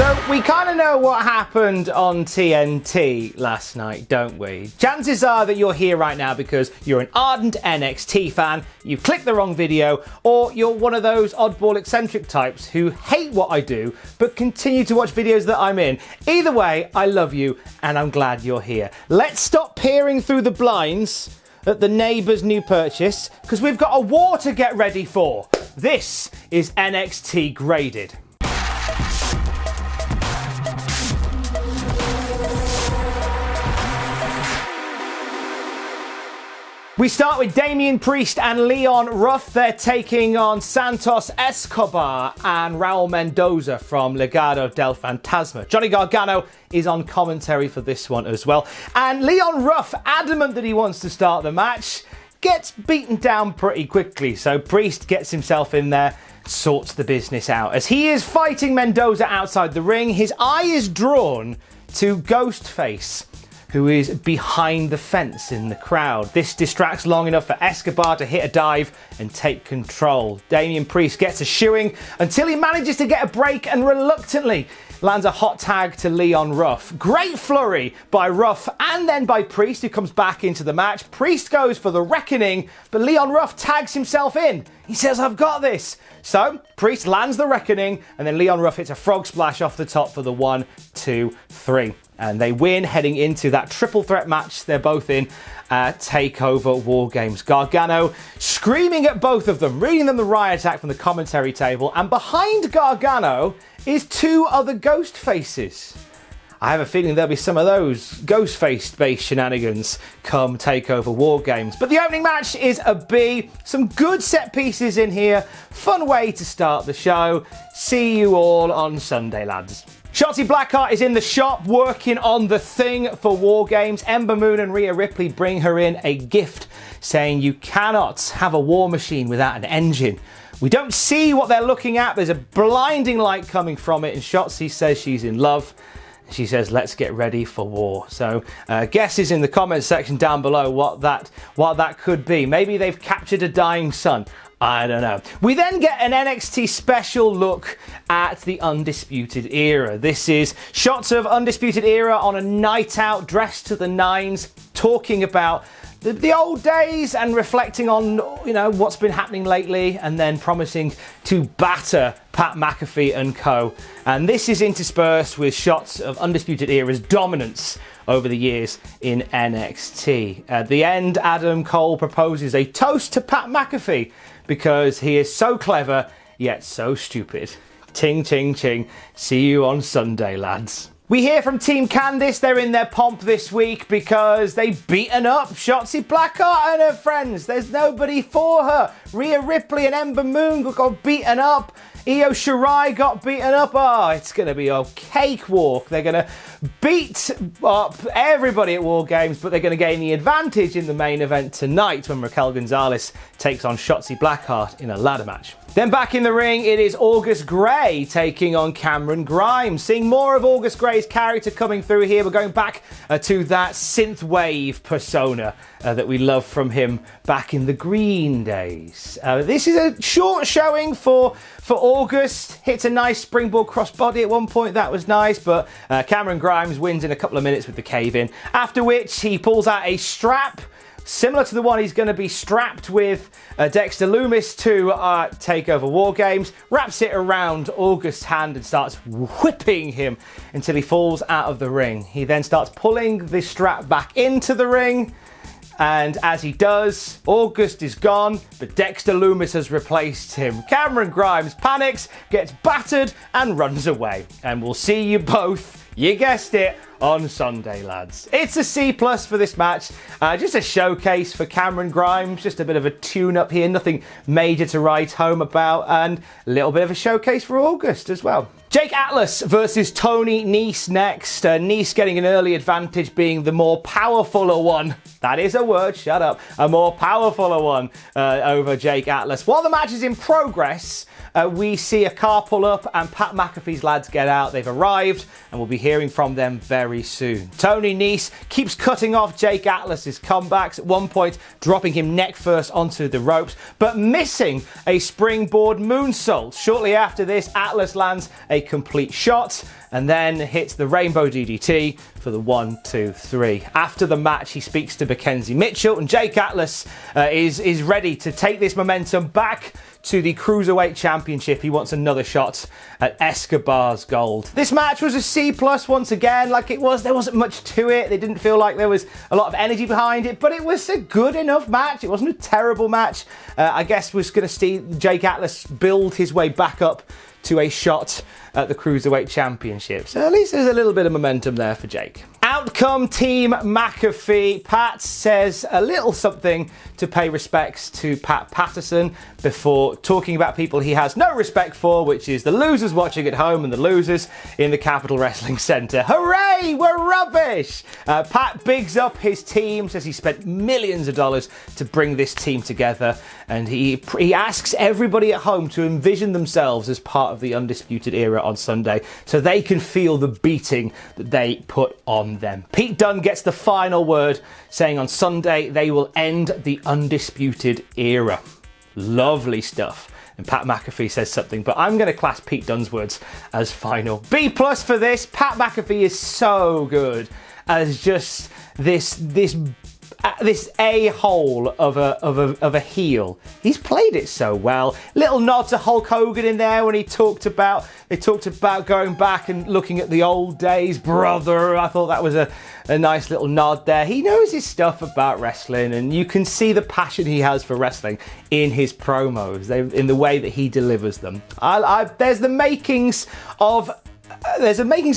So we kind of know what happened on TNT last night, don't we? Chances are that you're here right now because you're an ardent NXT fan, you clicked the wrong video, or you're one of those oddball eccentric types who hate what I do but continue to watch videos that I'm in. Either way, I love you and I'm glad you're here. Let's stop peering through the blinds at the neighbour's new purchase because we've got a war to get ready for. This is NXT Graded. We start with Damian Priest and Leon Ruff. They're taking on Santos, Escobar and Raul Mendoza from Legado del Fantasma. Johnny Gargano is on commentary for this one as well. And Leon Ruff, adamant that he wants to start the match, gets beaten down pretty quickly. So Priest gets himself in there, sorts the business out. As he is fighting Mendoza outside the ring, his eye is drawn to Ghostface, who is behind the fence in the crowd. This distracts long enough for Escobar to hit a dive and take control. Damian Priest gets a shoeing until he manages to get a break and reluctantly lands a hot tag to Leon Ruff. Great flurry by Ruff and then by Priest, who comes back into the match. Priest goes for the reckoning, but Leon Ruff tags himself in. He says, "I've got this." So Priest lands the reckoning and then Leon Ruff hits a frog splash off the top for the 1, 2, 3. And they win, heading into that triple threat match they're both in at TakeOver WarGames. Gargano screaming at both of them, reading them the riot act from the commentary table. And behind Gargano is two other ghost faces. I have a feeling there'll be some of those Ghostface-based shenanigans come TakeOver WarGames. But the opening match is a B. Some good set pieces in here. Fun way to start the show. See you all on Sunday, lads. Shotzi Blackheart is in the shop working on the thing for WarGames. Ember Moon and Rhea Ripley bring her in a gift saying you cannot have a war machine without an engine. We don't see what they're looking at. There's a blinding light coming from it and Shotzi says she's in love. She says, let's get ready for war. So guesses in the comments section down below what that could be. Maybe they've captured a dying sun. I don't know. We then get an NXT special look at the Undisputed Era. This is shots of Undisputed Era on a night out, dressed to the nines, talking about the old days and reflecting on, you know, what's been happening lately and then promising to batter Pat McAfee and co. And this is interspersed with shots of Undisputed Era's dominance over the years in NXT. At the end, Adam Cole proposes a toast to Pat McAfee because he is so clever yet so stupid. Ting, ting, ting. See you on Sunday, lads. We hear from Team Candice. They're in their pomp this week because they've beaten up Shotzi Blackheart and her friends. There's nobody for her. Rhea Ripley and Ember Moon got beaten up. Io Shirai got beaten up. Oh, it's going to be a cakewalk. They're going to beat up everybody at WarGames, but they're going to gain the advantage in the main event tonight when Raquel González takes on Shotzi Blackheart in a ladder match. Then back in the ring, it is August Grey taking on Cameron Grimes. Seeing more of August Grey's character coming through here. We're going back to that synthwave persona that we loved from him back in the Green days. This is a short showing for August. Hits a nice springboard crossbody at one point. That was nice, but Cameron Grimes wins in a couple of minutes with the cave-in. After which he pulls out a strap similar to the one he's going to be strapped with Dexter Lumis to TakeOver WarGames, wraps it around August's hand and starts whipping him until he falls out of the ring. He then starts pulling the strap back into the ring, and as he does, August is gone, but Dexter Lumis has replaced him. Cameron Grimes panics, gets battered, and runs away. And we'll see you both, you guessed it, on Sunday, lads. It's a C+ for this match. Just a showcase for Cameron Grimes. Just a bit of a tune-up here. Nothing major to write home about. And a little bit of a showcase for August as well. Jake Atlas versus Tony Nese next. Nese getting an early advantage, being the more powerful one. That is a word, shut up. A more powerful one over Jake Atlas. While the match is in progress, we see a car pull up and Pat McAfee's lads get out. They've arrived and we'll be hearing from them very soon. Tony Nese keeps cutting off Jake Atlas's comebacks, at one point dropping him neck first onto the ropes, but missing a springboard moonsault. Shortly after this, Atlas lands a complete shot and then hits the Rainbow DDT for the 1, 2, 3. After the match, he speaks to Mackenzie Mitchell, and Jake Atlas is ready to take this momentum back to the Cruiserweight Championship. He wants another shot at Escobar's gold. This match was a C+ once again. There wasn't much to it. It didn't feel like there was a lot of energy behind it, but it was a good enough match. It wasn't a terrible match. I guess we're going to see Jake Atlas build his way back up to a shot at the Cruiserweight Championship. So at least there's a little bit of momentum there for Jake. Outcome Team McAfee. Pat says a little something to pay respects to Pat Patterson before talking about people he has no respect for, which is the losers watching at home and the losers in the Capitol Wrestling Center. Hooray, we're rubbish! Pat bigs up his team, says he spent millions of dollars to bring this team together, and he asks everybody at home to envision themselves as part of the Undisputed Era on Sunday so they can feel the beating that they put on them. Pete Dunne gets the final word, saying on Sunday they will end the Undisputed Era. Lovely stuff. And Pat McAfee says something, but I'm going to class Pete Dunne's words as final. B+ for this. Pat McAfee is so good as just this a-hole of a heel. He's played it so well. Little nod to Hulk Hogan in there when they talked about going back and looking at the old days, brother. I thought that was a nice little nod there. He knows his stuff about wrestling, and you can see the passion he has for wrestling in his promos, in the way that he delivers them. There's the makings of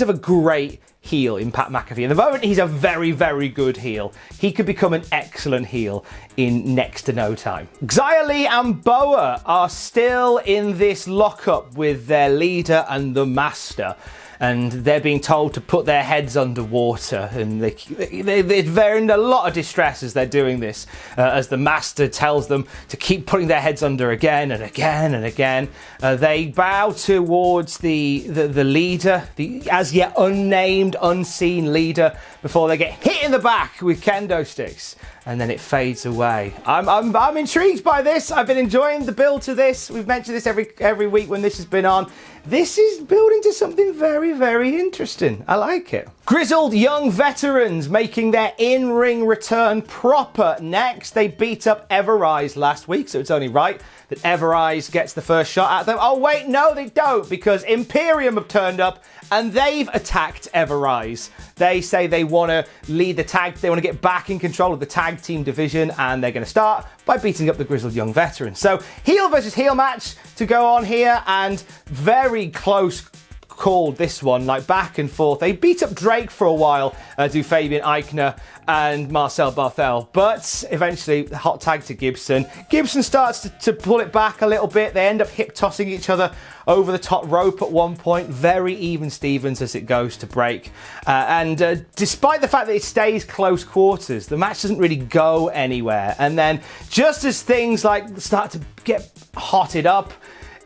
a great heel in Pat McAfee. At the moment, he's a very, very good heel. He could become an excellent heel in next to no time. Xia Li and Boa are still in this lockup with their leader and the master, and they're being told to put their heads underwater, and they're in a lot of distress as they're doing this, as the master tells them to keep putting their heads under again and again and again. They bow towards the leader, the as yet unnamed, unseen leader, before they get hit in the back with kendo sticks, and then it fades away. I'm intrigued by this. I've been enjoying the build to this. We've mentioned this every week when this has been on. This is building to something very, very interesting. I like it. Grizzled Young Veterans making their in-ring return proper next. They beat up Everrise last week, so it's only right that Everrise gets the first shot at them. Oh wait, no they don't, because Imperium have turned up and they've attacked Everrise. They say they want to lead the tag, they want to get back in control of the tag team division, and they're going to start by beating up the Grizzled Young Veterans. So heel versus heel match to go on here, and very close called this one, like back and forth. They beat up Drake for a while, do Fabian Eichner and Marcel Barthel, but eventually hot tag to Gibson. Gibson starts to pull it back a little bit. They end up hip tossing each other over the top rope at one point. Very even Stevens as it goes to break. And despite the fact that it stays close quarters, the match doesn't really go anywhere. And then just as things start to get hotted up,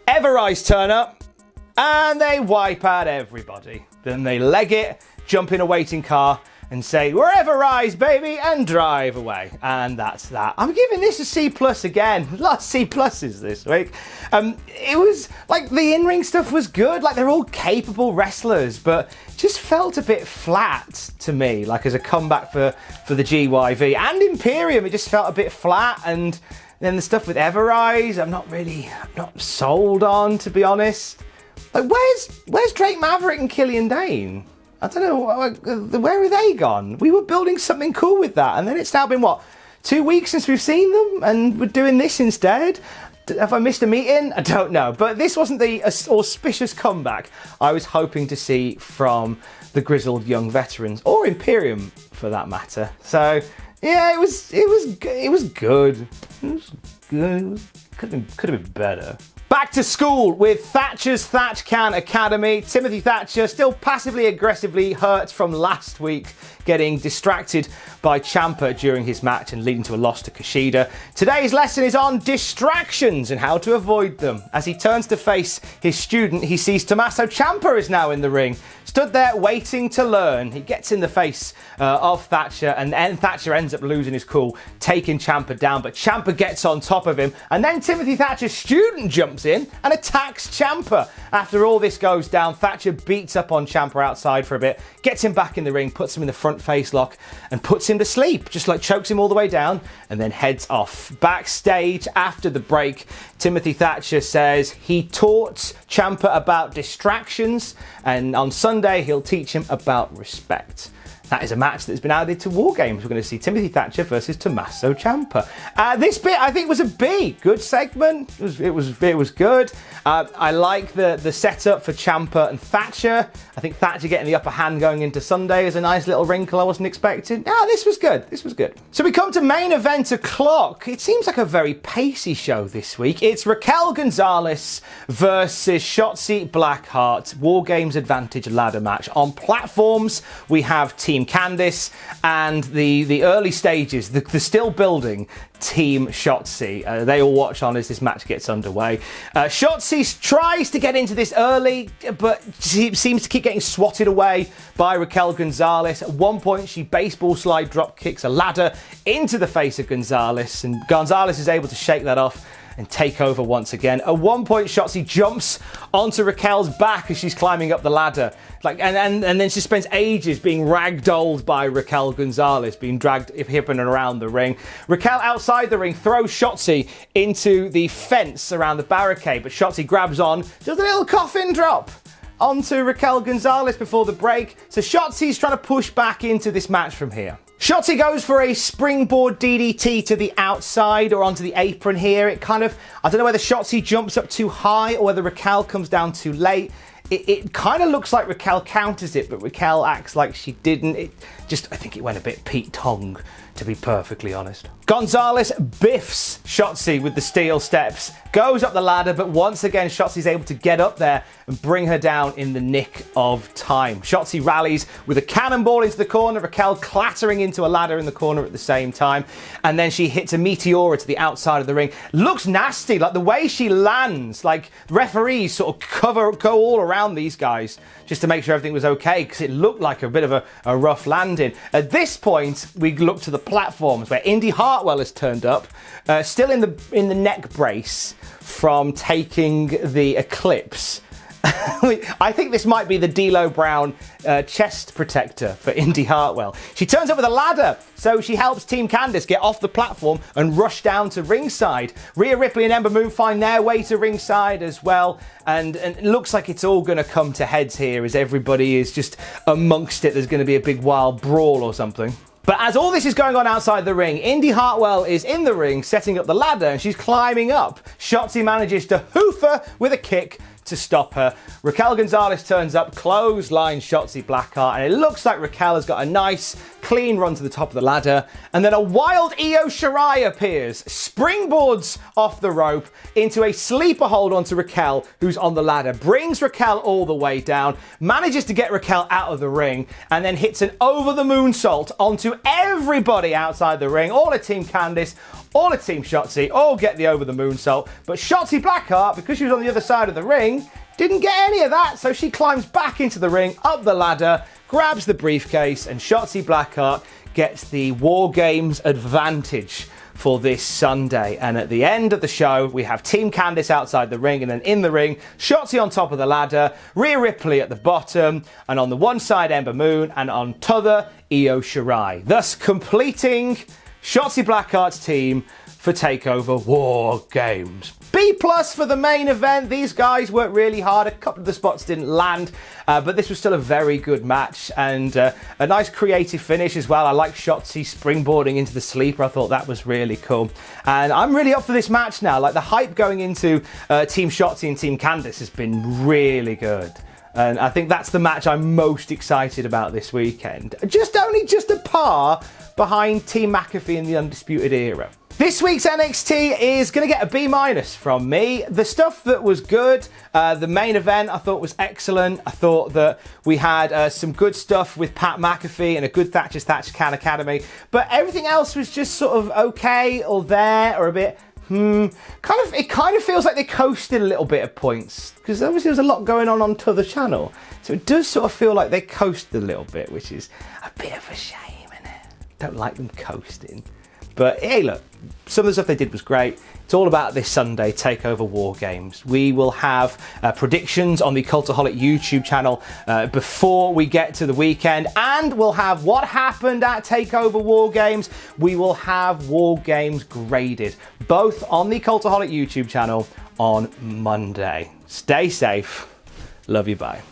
Everrise turn up and they wipe out everybody. Then they leg it, jump in a waiting car, and say, "We're Everrise, baby," and drive away. And that's that. I'm giving this a C+ again. A lot of C+ this week. It was like the in-ring stuff was good. Like they're all capable wrestlers, but just felt a bit flat to me. Like as a comeback for the GYV and Imperium, it just felt a bit flat. And then the stuff with Everrise, I'm not sold on, to be honest. Like where's Drake Maverick and Killian Dane? I don't know, where are they gone? We were building something cool with that, and then it's now been, 2 weeks since we've seen them, and we're doing this instead? Have I missed a meeting? I don't know, but this wasn't the auspicious comeback I was hoping to see from the Grizzled Young Veterans, or Imperium for that matter. So, yeah, it was good. It was good. Could have been better. Back to school with Thatcher's Thatch-Can Academy. Timothy Thatcher still passively aggressively hurt from last week, getting distracted by Ciampa during his match and leading to a loss to Kushida. Today's lesson is on distractions and how to avoid them. As he turns to face his student, he sees Tommaso Ciampa is now in the ring, stood there waiting to learn. He gets in the face of Thatcher, and then Thatcher ends up losing his cool, taking Ciampa down, but Ciampa gets on top of him, and then Timothy Thatcher's student jumps jumps in and attacks Ciampa. After all this goes down, Thatcher beats up on Ciampa outside for a bit, gets him back in the ring, puts him in the front face lock and puts him to sleep, just like chokes him all the way down and then heads off. Backstage after the break, Timothy Thatcher says he taught Ciampa about distractions and on Sunday he'll teach him about respect. That is a match that's been added to WarGames. We're going to see Timothy Thatcher versus Tommaso Ciampa. This bit I think was a B. Good segment. It was good. I like the setup for Ciampa and Thatcher. I think Thatcher getting the upper hand going into Sunday is a nice little wrinkle I wasn't expecting. This was good. This was good. So we come to main event o'clock. It seems like a very pacey show this week. It's Raquel González versus Shotzi Blackheart. WarGames Advantage ladder match. On platforms, we have Team Candice and the early stages, the still building Team Shotzi. They all watch on as this match gets underway. Shotzi tries to get into this early, but she seems to keep getting swatted away by Raquel González. At one point, she baseball slide drop kicks a ladder into the face of González, and González is able to shake that off and take over once again. At one point, Shotzi jumps onto Raquel's back as she's climbing up the ladder. And then she spends ages being ragdolled by Raquel González, being dragged hipping around the ring. Raquel outside the ring throws Shotzi into the fence around the barricade, but Shotzi grabs on, does a little coffin drop onto Raquel González before the break. So Shotzi's trying to push back into this match from here. Shotzi goes for a springboard DDT to the outside or onto the apron here. I don't know whether Shotzi jumps up too high or whether Raquel comes down too late. It kind of looks like Raquel counters it, but Raquel acts like she didn't. I think it went a bit Pete Tong, to be perfectly honest. González biffs Shotzi with the steel steps, goes up the ladder, but once again, Shotzi's able to get up there and bring her down in the nick of time. Shotzi rallies with a cannonball into the corner, Raquel clattering into a ladder in the corner at the same time, and then she hits a meteora to the outside of the ring. Looks nasty, like the way she lands, like referees sort of go all around these guys just to make sure everything was okay, because it looked like a bit of a rough landing. At this point, we look to the platforms where Indy Hartwell has turned up, still in the neck brace from taking the Eclipse. I think this might be the D'Lo Brown chest protector for Indy Hartwell. She turns up with a ladder, so she helps Team Candice get off the platform and rush down to ringside. Rhea Ripley and Ember Moon find their way to ringside as well, and it looks like it's all going to come to heads here as everybody is just amongst it. There's going to be a big wild brawl or something. But as all this is going on outside the ring, Indy Hartwell is in the ring setting up the ladder and she's climbing up. Shotzi manages to hoof her with a kick to stop her. Raquel González turns up, clothesline Shotzi Blackheart, and it looks like Raquel has got a nice, clean run to the top of the ladder, and then a wild Io Shirai appears, springboards off the rope into a sleeper hold onto Raquel, who's on the ladder, brings Raquel all the way down, manages to get Raquel out of the ring, and then hits an over-the-moonsault onto everybody outside the ring, all of Team Candice, all of Team Shotzi, all get the over-the-moonsault, but Shotzi Blackheart, because she was on the other side of the ring, didn't get any of that, so she climbs back into the ring, up the ladder, grabs the briefcase, and Shotzi Blackheart gets the WarGames advantage for this Sunday. And at the end of the show, we have Team Candice outside the ring, and then in the ring, Shotzi on top of the ladder, Rhea Ripley at the bottom, and on the one side, Ember Moon, and on t'other, Io Shirai. Thus completing Shotzi Blackheart's team for TakeOver WarGames. B+ for the main event. These guys worked really hard. A couple of the spots didn't land, but this was still a very good match and a nice creative finish as well. I like Shotzi springboarding into the sleeper. I thought that was really cool. And I'm really up for this match now. Like the hype going into Team Shotzi and Team Candice has been really good. And I think that's the match I'm most excited about this weekend. Just a par behind Team McAfee in the Undisputed Era. This week's NXT is going to get a B- from me. The stuff that was good, the main event I thought was excellent. I thought that we had some good stuff with Pat McAfee and a good Thatch-Can Academy. But everything else was just sort of okay or there or a bit... It kind of feels like they coasted a little bit at points, because obviously there's a lot going on t'other channel, so it does sort of feel like they coasted a little bit, which is a bit of a shame, innit? Don't like them coasting. But hey, look, some of the stuff they did was great. It's all about this Sunday TakeOver WarGames. We will have predictions on the Cultaholic YouTube channel before we get to the weekend, and we'll have what happened at TakeOver WarGames. We will have WarGames graded, both on the Cultaholic YouTube channel on Monday. Stay safe. Love you, bye.